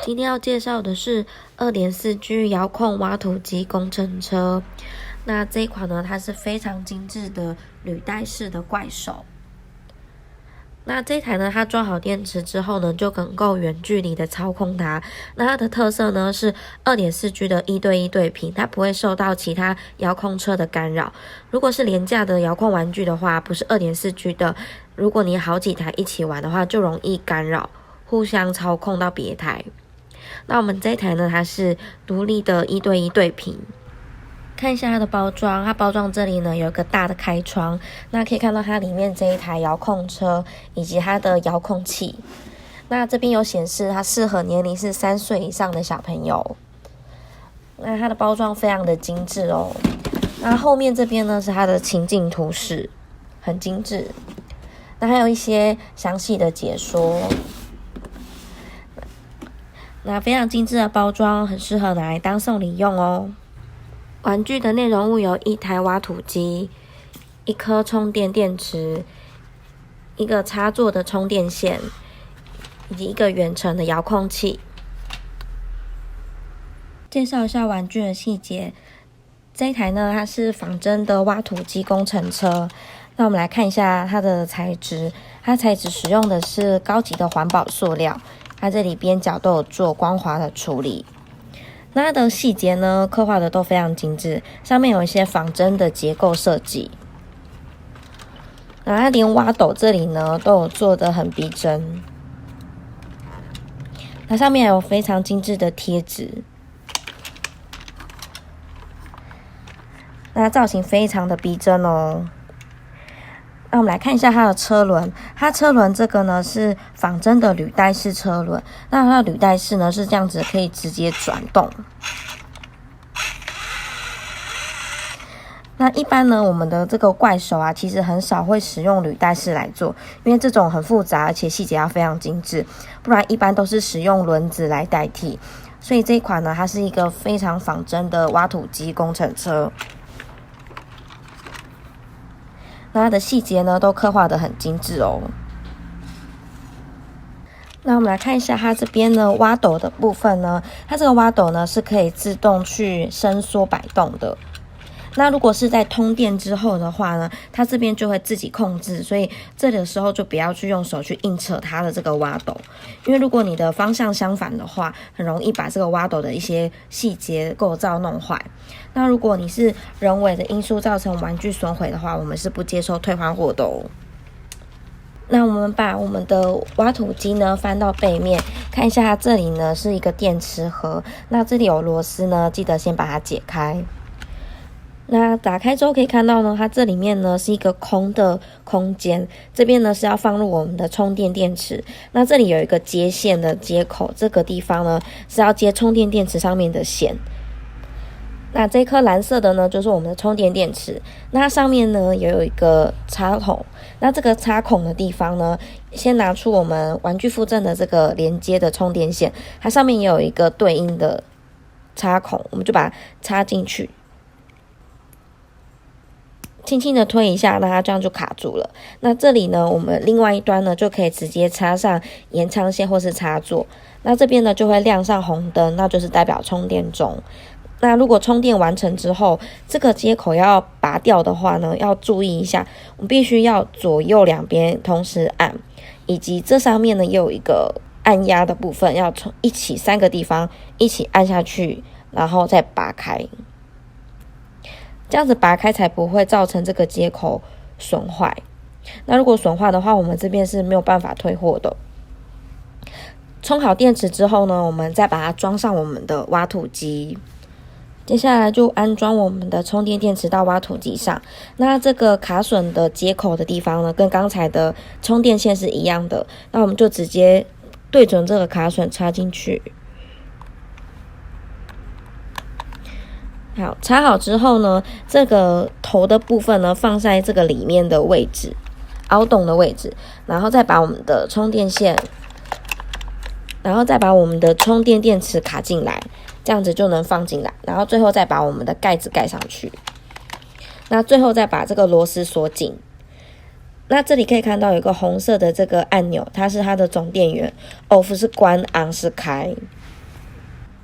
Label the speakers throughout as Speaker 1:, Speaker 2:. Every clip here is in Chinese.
Speaker 1: 今天要介绍的是 2.4G 遥控挖土机工程车。那这一款呢，它是非常精致的履带式的怪手。那这台呢，它装好电池之后呢，就能够远距离的操控它。那它的特色呢是 2.4G 的1对1对频，它不会受到其他遥控车的干扰。如果是廉价的遥控玩具的话，不是 2.4G 的，如果你好几台一起玩的话，就容易干扰，互相操控到别台。那我们这一台呢，它是独立的1对1对频。看一下它的包装，它包装这里呢有一个大的开窗，那可以看到它里面这一台遥控车以及它的遥控器。那这边有显示它适合年龄是3岁以上的小朋友。那它的包装非常的精致哦。那后面这边呢是它的情境图示，很精致。那还有一些详细的解说。那非常精致的包装，很适合拿来当送礼用哦。玩具的内容物有一台挖土机、一颗充电电池、一个插座的充电线，以及一个远程的遥控器。介绍一下玩具的细节。这一台呢，它是仿真的挖土机工程车。那我们来看一下它的材质，它材质使用的是高级的环保塑料，它这里边角都有做光滑的处理。那它的细节呢，刻画的都非常精致，上面有一些仿真的结构设计。然后它连挖斗这里呢，都有做得很逼真。它上面还有非常精致的贴纸。那造型非常的逼真哦。那我们来看一下它的车轮，它车轮这个呢是仿真的履带式车轮，那它的履带式呢是这样子，可以直接转动。那一般呢，我们的这个怪手啊，其实很少会使用履带式来做，因为这种很复杂，而且细节要非常精致，不然一般都是使用轮子来代替。所以这一款呢，它是一个非常仿真的挖土机工程车。那它的细节呢，都刻画得很精致哦。那我们来看一下它这边呢，挖斗的部分呢，它这个挖斗呢是可以自动去伸缩摆动的。那如果是在通电之后的话呢，它这边就会自己控制，所以这里的时候就不要去用手去硬扯它的这个挖斗，因为如果你的方向相反的话，很容易把这个挖斗的一些细节构造弄坏。那如果你是人为的因素造成玩具损毁的话，我们是不接受退换货的哦。那我们把我们的挖土机呢翻到背面，看一下它这里呢是一个电池盒，那这里有螺丝呢，记得先把它解开。那打开之后可以看到呢，它这里面呢是一个空的空间，这边呢是要放入我们的充电电池。那这里有一个接线的接口，这个地方呢是要接充电电池上面的线。那这颗蓝色的呢就是我们的充电电池，那它上面呢也有一个插孔。那这个插孔的地方呢，先拿出我们玩具附赠的这个连接的充电线，它上面也有一个对应的插孔，我们就把它插进去。轻轻的推一下，那它这样就卡住了。那这里呢，我们另外一端呢就可以直接插上延长线或是插座。那这边呢就会亮上红灯，那就是代表充电中。那如果充电完成之后，这个接口要拔掉的话呢，要注意一下，我们必须要左右两边同时按，以及这上面呢也有一个按压的部分，要从一起3个地方一起按下去，然后再拔开。这样子拔开才不会造成这个接口损坏。那如果损坏的话，我们这边是没有办法退货的。充好电池之后呢，我们再把它装上我们的挖土机。接下来就安装我们的充电电池到挖土机上。那这个卡榫的接口的地方呢，跟刚才的充电线是一样的。那我们就直接对准这个卡榫插进去。好，插好之后呢，这个头的部分呢放在这个里面的位置，凹洞的位置，然后再把我们的充电线，然后再把我们的充电电池卡进来，这样子就能放进来，然后最后再把我们的盖子盖上去，那最后再把这个螺丝锁紧。那这里可以看到有一个红色的这个按钮，它是它的总电源， off 是关， on 是开。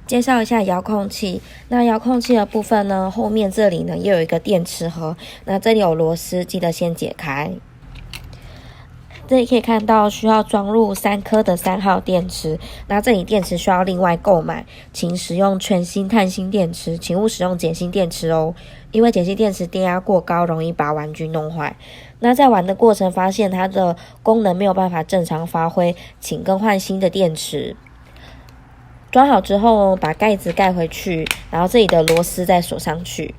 Speaker 1: 介绍一下遥控器。那遥控器的部分呢，后面这里呢也有一个电池盒，那这里有螺丝，记得先解开。这里可以看到需要装入3颗的3号电池，那这里电池需要另外购买，请使用全新碳芯电池，请勿使用碱性电池哦，因为碱性电池电压过高，容易把玩具弄坏。那在玩的过程发现它的功能没有办法正常发挥，请更换新的电池。装好之后，把盖子盖回去，然后这里的螺丝再锁上去。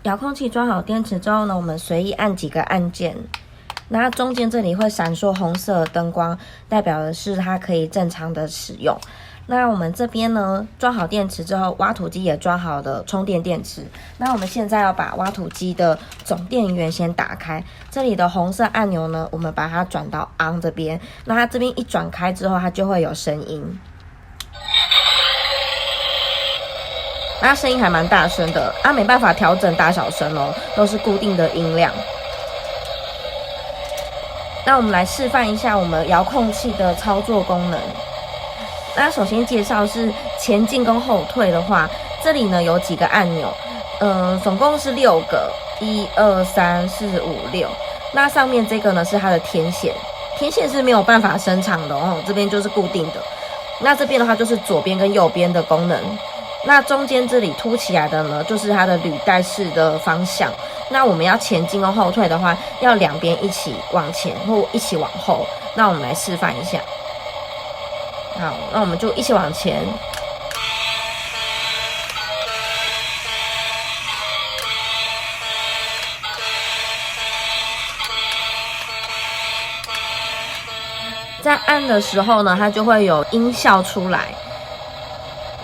Speaker 1: 遥控器装好电池之后呢，我们随意按几个按键。那中间这里会闪烁红色的灯光，代表的是它可以正常的使用。那我们这边呢，装好电池之后，挖土机也装好的充电电池。那我们现在要把挖土机的总电源先打开，这里的红色按钮呢，我们把它转到 on 这边。那它这边一转开之后，它就会有声音。那声音还蛮大声的，没办法调整大小声哦，都是固定的音量。那我们来示范一下我们遥控器的操作功能。那首先介绍是前进跟后退的话，这里呢有几个按钮，总共是6个，1、2、3、4、5、6。那上面这个呢是它的天线，天线是没有办法伸长的哦，这边就是固定的。那这边的话就是左边跟右边的功能。那中间这里凸起来的呢，就是它的履带式的方向。那我们要前进跟后退的话，要两边一起往前或一起往后。那我们来示范一下。好，那我们就一起往前。在按的时候呢，它就会有音效出来。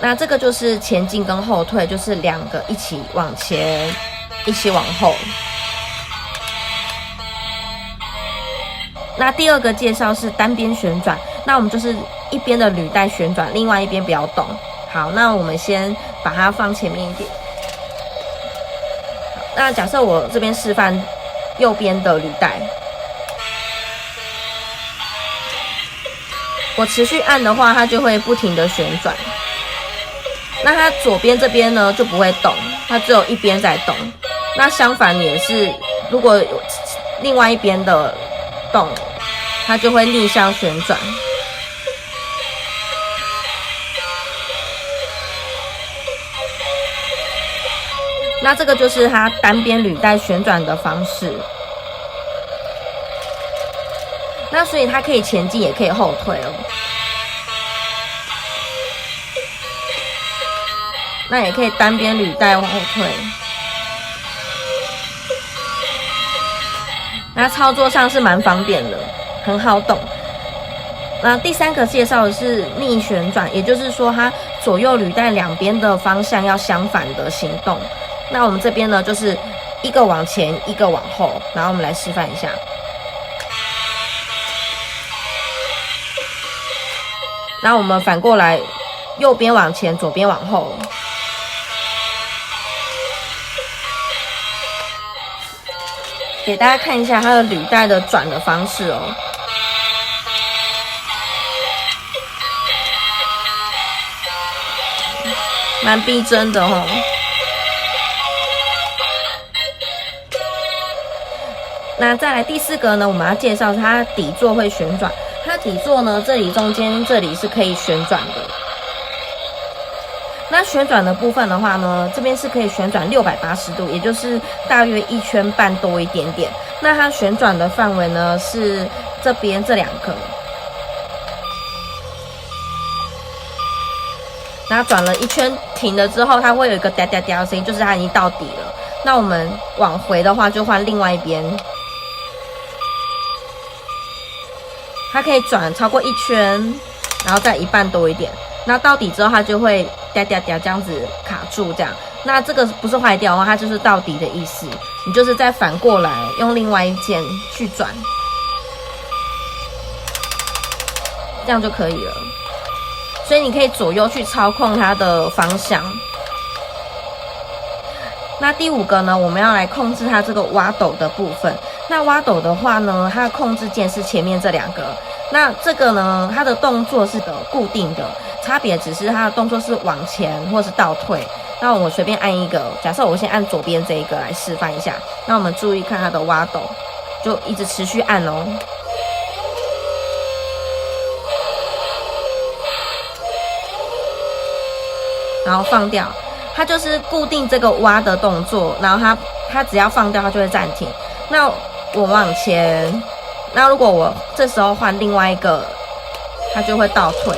Speaker 1: 那这个就是前进跟后退，就是2个一起往前，一起往后。那第2个介绍是单边旋转，那我们就是一边的履带旋转，另外一边不要动。好，那我们先把它放前面一点。那假设我这边示范右边的履带，我持续按的话，它就会不停的旋转。那它左边这边呢就不会动，它只有一边在动。那相反也是，如果有另外一边的动，它就会逆向旋转。那这个就是它单边履带旋转的方式。那所以它可以前进，也可以后退哦。那也可以单边履带往后退。那操作上是蛮方便的，很好懂。那第3个介绍的是逆旋转，也就是说它左右履带两边的方向要相反的行动。那我们这边呢，就是一个往前，一个往后。然后我们来示范一下。那我们反过来，右边往前，左边往后。给大家看一下它的履带的转的方式哦。蛮逼真的哦。那再来第4个呢，我们要介绍它底座会旋转。它底座呢，这里中间这里是可以旋转的。那旋转的部分的话呢，这边是可以旋转680度，也就是大约1圈半多一点点。那它旋转的范围呢是这边这2个。那转了1圈停了之后，它会有一个哒哒哒的声音，就是它已经到底了。那我们往回的话，就换另外一边。它可以转超过1圈，然后再1半多一点。那到底之后，它就会哒哒哒这样子卡住，这样。那这个不是坏掉的话，它就是到底的意思。你就是再反过来用另外一件去转，这样就可以了。所以你可以左右去操控它的方向。那第5个呢，我们要来控制它这个挖斗的部分。那挖斗的话呢，它的控制键是前面这2个。那这个呢，它的动作是固定的，差别只是它的动作是往前或是倒退。那我随便按一个，假设我先按左边这一个来示范一下。那我们注意看它的挖斗，就一直持续按哦。然后放掉，它就是固定这个挖的动作，然后它只要放掉，它就会暂停。那我往前，那如果我这时候换另外一个，它就会倒退。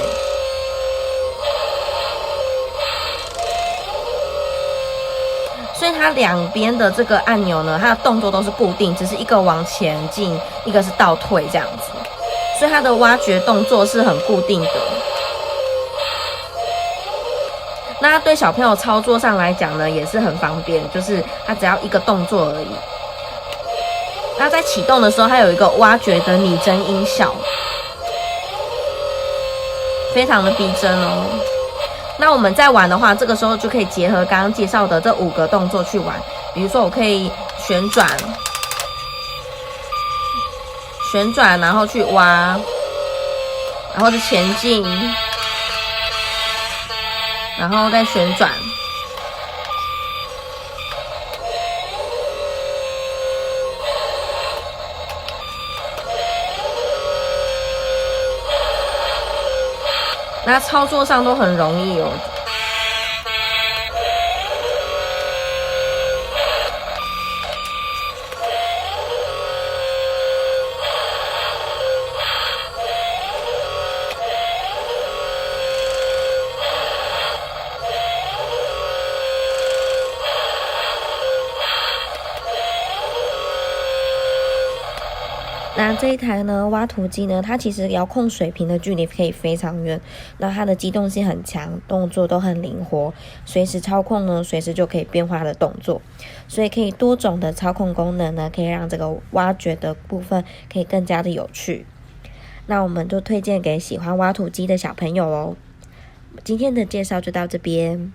Speaker 1: 所以它两边的这个按钮呢，它的动作都是固定，只是一个往前进，一个是倒退这样子。所以它的挖掘动作是很固定的。那对小朋友操作上来讲呢，也是很方便，就是它只要一个动作而已。那在启动的时候，它有一个挖掘的拟真音效，非常的逼真哦。那我们在玩的话，这个时候就可以结合刚刚介绍的这5个动作去玩。比如说，我可以旋转，然后去挖，然后是前进，然后再旋转。那操作上都很容易哦。那这一台呢，挖土机呢，它其实遥控水平的距离可以非常远，那它的机动性很强，动作都很灵活，随时操控呢，随时就可以变化的动作，所以可以多种的操控功能呢，可以让这个挖掘的部分可以更加的有趣。那我们就推荐给喜欢挖土机的小朋友哦。今天的介绍就到这边。